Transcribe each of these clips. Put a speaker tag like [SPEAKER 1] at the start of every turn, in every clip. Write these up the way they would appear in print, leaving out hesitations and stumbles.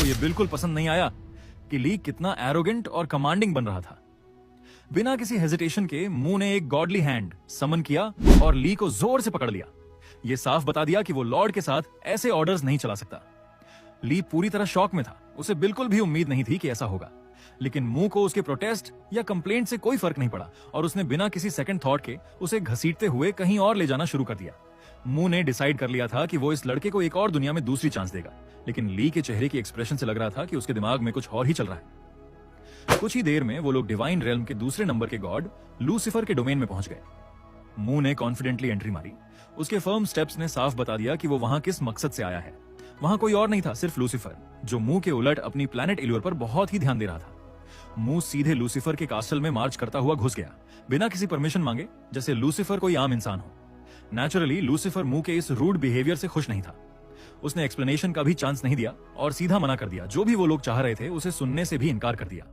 [SPEAKER 1] को यह बिल्कुल पसंद नहीं आया कि ली कितना एरोगेंट और कमांडिंग बन रहा था। बिना किसी हेजिटेशन के मू ने एक गॉडली हैंड समन किया और ली को जोर से पकड़ लिया। यह साफ बता दिया कि वो लॉर्ड के साथ ऐसे ऑर्डर्स नहीं चला सकता। ली पूरी तरह शॉक में था। उसे बिल्कुल भी उम्मीद नहीं थी कि ऐसा होगा, लेकिन मू को उसके प्रोटेस्ट या कंप्लेंट से कोई फर्क नहीं पड़ा और उसने बिना किसी सेकंड थॉट के उसे घसीटते हुए कहीं और ले जाना शुरू कर दिया। मू ने डिसाइड कर लिया था कि वो इस लड़के को एक और दुनिया में दूसरी चांस देगा, लेकिन ली के चेहरे की एक्सप्रेशन से लग रहा था कि उसके दिमाग में कुछ और ही चल रहा है। कुछ ही देर में वो लोग डिवाइन रेल्म के दूसरे नंबर के गॉड लूसीफर के डोमेन में पहुंच गए। मू ने कॉन्फिडेंटली एंट्री मारी। उसके फर्म स्टेप्स ने साफ बता दिया कि वो वहां किस मकसद से आया है। वहां कोई और नहीं था, सिर्फ लूसीफर, जो मू के उलट अपनी प्लैनेट इल्योर पर बहुत ही ध्यान दे रहा था। मू सीधे लूसीफर के कास्टल में मार्च करता हुआ घुस गया, बिना किसी परमिशन मांगे, जैसे लूसीफर कोई आम इंसान हो। नेचुरली लूसीफर मू के इस रूड बिहेवियर से खुश नहीं था। उसने एक्सप्लेनेशन का भी चांस नहीं दिया और सीधा मना कर दिया। जो भी वो लोग चाह रहे थे उसे सुनने से भी इनकार कर दिया।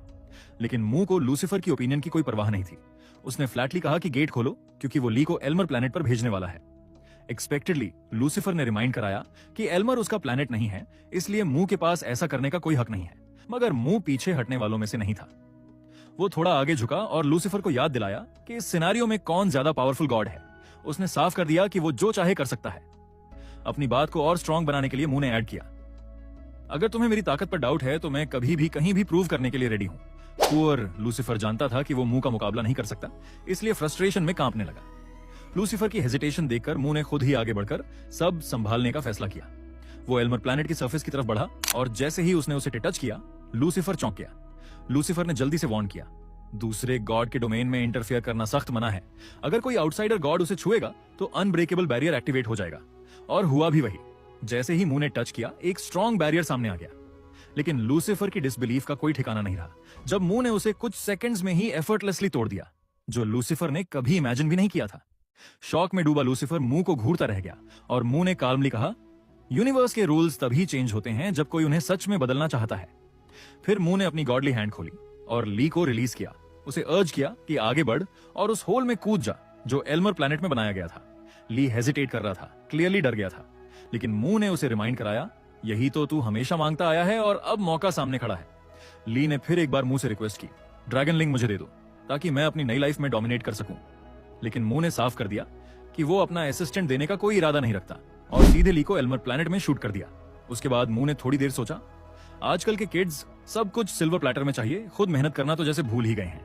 [SPEAKER 1] लेकिन मू को लूसीफर की ओपिनियन की कोई परवाह नहीं थी। उसने फ्लैटली कहा कि गेट खोलो, क्योंकि वो ली को एल्मर प्लैनेट पर भेजने वाला है। एक्सपेक्टेडली लूसीफर ने रिमाइंड कराया कि एल्मर उसका प्लैनेट नहीं है, इसलिए मू के पास ऐसा करने का कोई हक नहीं है। मगर मू पीछे हटने वालों में से नहीं था। वो थोड़ा आगे झुका और लूसीफर को याद दिलाया कि इस सिनेरियो में कौन ज्यादा पावरफुल गॉड है। उसने साफ कर दिया कि वो जो चाहे कर सकता है। अपनी बात को और स्ट्रांग बनाने के लिए मू ने ऐड किया, अगर तुम्हें मेरी ताकत पर डाउट है तो मैं कभी भी कहीं भी प्रूव करने के लिए रेडी हूं। पुअर लूसीफर जानता था कि वो मू का मुकाबला नहीं कर सकता, इसलिए फ्रस्ट्रेशन में कांपने लगा। लूसीफर की हेजिटेशन देखकर मू ने खुद ही आगे बढ़कर सब संभालने का फैसला किया। वो एल्मर प्लैनेट की सरफेस की तरफ बढ़ा और जैसे ही उसने उसे टच किया, लूसीफर चौंक गया। लूसीफर ने जल्दी से वार्न किया, दूसरे गॉड के डोमेन में इंटरफेयर करना सख्त मना है। अगर कोई आउटसाइडर गॉड उसे छुएगा तो अनब्रेकेबल बैरियर एक्टिवेट हो जाएगा। और हुआ भी वही। जैसे ही मू ने टच किया, एक स्ट्रॉन्ग बैरियर सामने आ गया। लेकिन लूसीफर की डिसबिलीफ का कोई ठिकाना नहीं रहा जब मू ने उसे कुछ सेकंड्स में ही एफर्टलेसली तोड़ दिया, जो लूसीफर ने कभी इमेजिन भी नहीं किया था। शॉक में डूबा लूसीफर मू को घूरता रह गया और मू ने काल्मली कहा, यूनिवर्स के रूल्स तभी चेंज होते हैं जब कोई उन्हें सच में बदलना चाहता है। फिर मू ने अपनी गॉडली हैंड खोली और ली को रिलीज किया। उसे अर्ज किया कि आगे बढ़ और उस होल में कूद जा जो एल्मर प्लैनेट में बनाया गया था। ली हेजिटेट कर रहा था, क्लियरली डर गया था, लेकिन मू ने उसे रिमाइंड कराया, यही तो तू हमेशा मांगता आया है और अब मौका सामने खड़ा है। ली ने फिर एक बार मू से रिक्वेस्ट की, ड्रैगन लिंक मुझे दे दो ताकि मैं अपनी नई लाइफ में डोमिनेट कर सकूं। लेकिन मू ने साफ कर दिया कि वो अपना असिस्टेंट देने का कोई इरादा नहीं रखता और सीधे ली को एल्मर प्लैनेट में शूट कर दिया। उसके बाद मू ने थोड़ी देर सोचा, आजकल के किड्स सब कुछ सिल्वर प्लेटर में चाहिए, खुद मेहनत करना तो जैसे भूल ही गए हैं।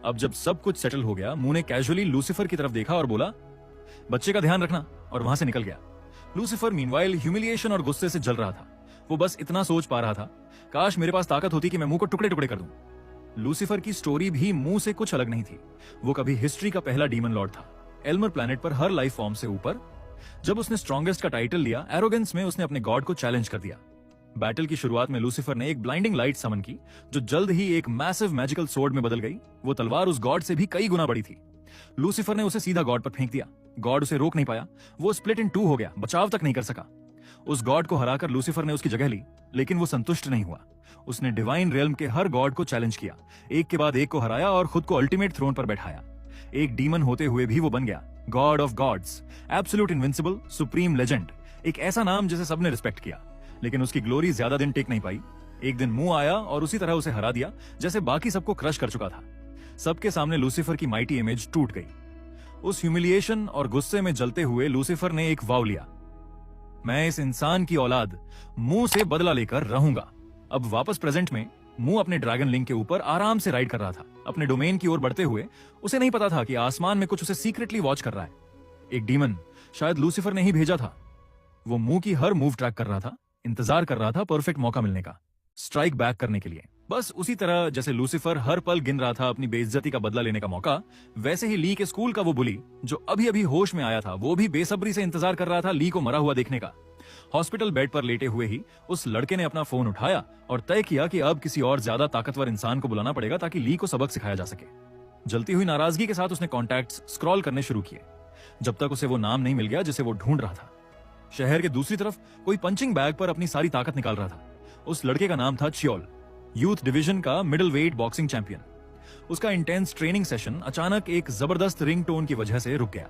[SPEAKER 1] अब जब सब कुछ सेटल हो गया, मू ने कैजुअली लूसीफर की तरफ देखा और बोला, बच्चे का ध्यान रखना, और वहां से निकल गया। लूसीफर मीनवाइल ह्यूमिलिएशन और गुस्से से जल रहा था। वो बस इतना सोच पा रहा था, काश मेरे पास ताकत होती कि मैं मुंह को टुकड़े टुकड़े कर दूं। लूसीफर की स्टोरी भी मुंह से कुछ अलग नहीं थी। वो कभी हिस्ट्री का पहला डीमन लॉर्ड था, एल्मर प्लैनेट पर हर लाइफ फॉर्म से ऊपर। जब उसने स्ट्रॉन्गेस्ट का टाइटल लिया, एरोगेंस में उसने अपने गॉड को चैलेंज कर दिया। बैटल की शुरुआत में लूसीफर ने एक ब्लाइंडिंग लाइट समन की, जो जल्द ही एक मैसिव मैजिकल सोर्ड में बदल गई। वो तलवार उस गॉड से भी कई गुना बड़ी थी। लूसीफर ने उसे सीधा गॉड पर फेंक दिया। गॉड उसे रोक नहीं पाया, वो स्प्लिट इन 2 हो गया, बचाव तक नहीं कर सका। उस गॉड को हराकर लूसीफर ने उसकी जगह ली, लेकिन वो संतुष्ट नहीं हुआ। उसने डिवाइन रेल्म के हर गॉड को चैलेंज किया, एक के बाद एक को हराया और खुद को अल्टीमेट थ्रोन पर बैठाया। एक डीमन होते हुए भी वो बन गया God of gods, absolute invincible, supreme legend. एक ऐसा नाम जिसे सबने रिस्पेक्ट किया, लेकिन उसकी ग्लोरी ज्यादा दिन टिक नहीं पाई। एक दिन मुंह आया और उसी तरह उसे हरा दिया जैसे बाकी सबको क्रश कर चुका था। सबके सामने लूसीफर की माइटी इमेज टूट गई। उस ह्यूमिलिएशन और गुस्से में जलते हुए लूसीफर ने एक वाव लिया, मैं इस इंसान की औलाद मुंह से बदला लेकर रहूंगा। अब वापस प्रेजेंट में मुंह अपने ड्रैगन लिंक के ऊपर आराम से राइड कर रहा था, अपने डोमेन की ओर बढ़ते हुए। उसे नहीं पता था कि आसमान में कुछ उसे सीक्रेटली वॉच कर रहा है। एक डीमन, शायद लूसीफर ने ही भेजा था। वो मुंह की हर मूव ट्रैक कर रहा था, इंतजार कर रहा था परफेक्ट मौका मिलने का, स्ट्राइक बैक करने के लिए। बस उसी तरह जैसे लूसीफर हर पल गिन रहा था अपनी बेइज्जती का बदला लेने का मौका, वैसे ही ली के स्कूल का वो बुली जो अभी अभी होश में आया था, वो भी बेसब्री से इंतजार कर रहा था ली को मरा हुआ देखने का। हॉस्पिटल बेड पर लेटे हुए ही उस लड़के ने अपना फोन उठाया और तय किया कि अब किसी और ज्यादा ताकतवर इंसान को बुलाना पड़ेगा ताकि ली को सबक सिखाया जा सके। जलती हुई नाराजगी के साथ उसने कॉन्टैक्ट्स स्क्रॉल करने शुरू किए, जब तक उसे वो नाम नहीं मिल गया जिसे वो ढूंढ रहा था। शहर के दूसरी तरफ कोई पंचिंग बैग पर अपनी सारी ताकत निकाल रहा था। उस लड़के का नाम था च्योल, यूथ डिवीजन का मिडिल वेट बॉक्सिंग चैंपियन। उसका इंटेंस ट्रेनिंग सेशन अचानक एक जबरदस्त रिंगटोन की वजह से रुक गया।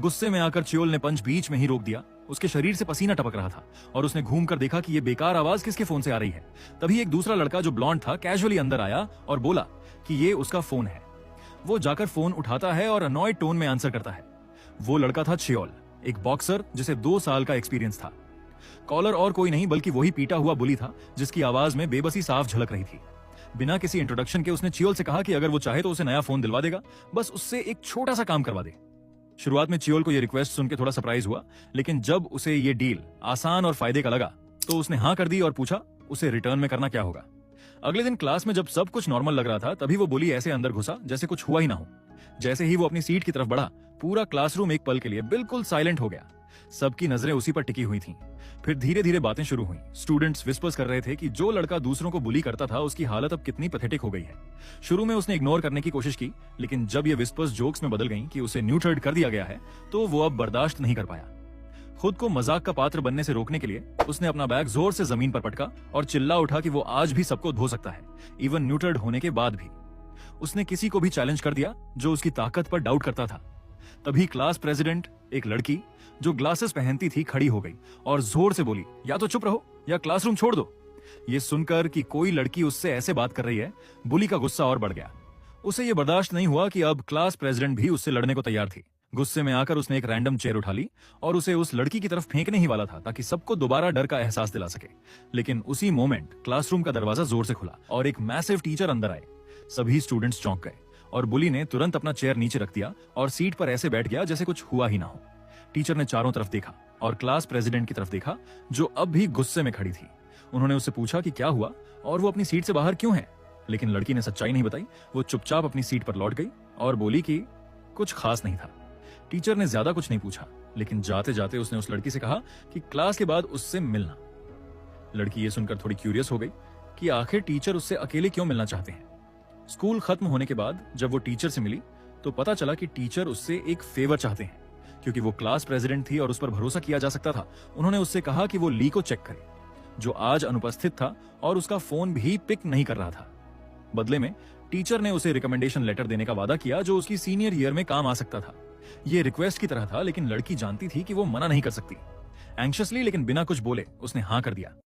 [SPEAKER 1] गुस्से में आकर चियोल ने पंच बीच में ही रोक दिया। उसके शरीर से पसीना टपक रहा था और उसने घूमकर देखा कि ये बेकार आवाज किसके फोन से आ रही है। तभी एक दूसरा लड़का जो ब्लॉन्ड था कैजुअली अंदर आया और बोला कि ये उसका फोन है। वो जाकर फोन उठाता है और अनॉयड टोन में आंसर करता है। वो लड़का था चियोल, एक बॉक्सर जिसे 2 साल का एक्सपीरियंस था। कॉलर और कोई नहीं बल्कि वही पीटा हुआ बुली था जिसकी आवाज में बेबसी साफ झलक रही थी। बिना किसी इंट्रोडक्शन के उसने चियोल से कहा कि अगर वो चाहे तो उसे नया फोन दिलवा देगा, बस उससे एक छोटा सा काम करवा दे। शुरुआत में चियोल को यह रिक्वेस्ट सुन के थोड़ा सरप्राइज हुआ, लेकिन जब उसे ये डील आसान और फायदे का लगा तो उसने हाँ कर दी और पूछा उसे रिटर्न में करना क्या होगा। अगले दिन क्लास में जब सब कुछ नॉर्मल लग रहा था तभी वो बुली ऐसे अंदर घुसा जैसे कुछ हुआ ही ना हो। जैसे ही वो अपनी सीट की तरफ बढ़ा, पूरा क्लासरूम एक पल के लिए बिल्कुल साइलेंट हो गया। सबकी नजरें उसी पर टिकी हुई थीं। फिर धीरे धीरे बातें शुरू हुई। स्टूडेंट्स विस्पर्स कर रहे थे कि जो लड़का दूसरों को बुली करता था उसकी हालत अब कितनी पैथेटिक हो गई है। शुरू में उसने इग्नोर करने की कोशिश की, लेकिन जब ये विस्पर्स जोक्स में बदल गईं कि उसे न्यूटर्ड कर दिया गया है तो वो अब बर्दाश्त नहीं कर पाया। खुद को मजाक का पात्र बनने से रोकने के लिए उसने अपना बैग जोर से जमीन पर पटका और चिल्ला उठा कि वो आज भी सबको धो सकता है, इवन न्यूटर्ड होने के बाद भी। उसने किसी को भी चैलेंज कर दिया जो उसकी ताकत पर डाउट करता था। तभी क्लास प्रेसिडेंट, एक लड़की जो ग्लासेस पहनती थी, खड़ी हो गई और जोर से बोली, या तो चुप रहो या क्लासरूम छोड़ दो। ये सुनकर कि कोई लड़की उससे ऐसे बात कर रही है, बुली का गुस्सा और बढ़ गया। उसे ये बर्दाश्त नहीं हुआ कि अब क्लास प्रेसिडेंट भी उससे लड़ने को तैयार थी। गुस्से में आकर उसने एक रैंडम चेयर उठा ली और उसे उस लड़की की तरफ फेंकने ही वाला था ताकि सबको दोबारा डर का एहसास दिला सके। लेकिन उसी मोमेंट क्लासरूम का दरवाजा जोर से खुला और एक मैसिव टीचर अंदर आए। सभी स्टूडेंट्स चौंक गए और बुली ने तुरंत अपना चेयर नीचे रख दिया और सीट पर ऐसे बैठ गया जैसे कुछ हुआ ही ना हो। टीचर ने चारों तरफ देखा और क्लास प्रेसिडेंट की तरफ देखा जो अब भी गुस्से में खड़ी थी। उन्होंने उससे पूछा कि क्या हुआ और वो अपनी सीट से बाहर क्यों है, लेकिन लड़की ने सच्चाई नहीं बताई। वो चुपचाप अपनी सीट पर लौट गई और बोली कि कुछ खास नहीं था। टीचर ने ज्यादा कुछ नहीं पूछा, लेकिन जाते जाते उसने उस लड़की से कहा कि क्लास के बाद उससे मिलना। लड़की ये सुनकर थोड़ी क्यूरियस हो गई कि आखिर टीचर उससे अकेले क्यों मिलना चाहते हैं। स्कूल खत्म होने के बाद जब वो टीचर से मिली तो पता चला कि टीचर उससे एक फेवर चाहते हैं। क्योंकि वो क्लास प्रेसिडेंट थी और उस पर भरोसा किया जा सकता था, उन्होंने उससे कहा कि वो ली को चेक करे, जो आज अनुपस्थित था और उसका फोन भी पिक नहीं कर रहा था। बदले में टीचर ने उसे रिकमेंडेशन लेटर देने का वादा किया जो उसकी सीनियर ईयर में काम आ सकता था। ये रिक्वेस्ट की तरह था, लेकिन लड़की जानती थी कि वो मना नहीं कर सकती। एंग्शियसली लेकिन बिना कुछ बोले उसने हाँ कर दिया।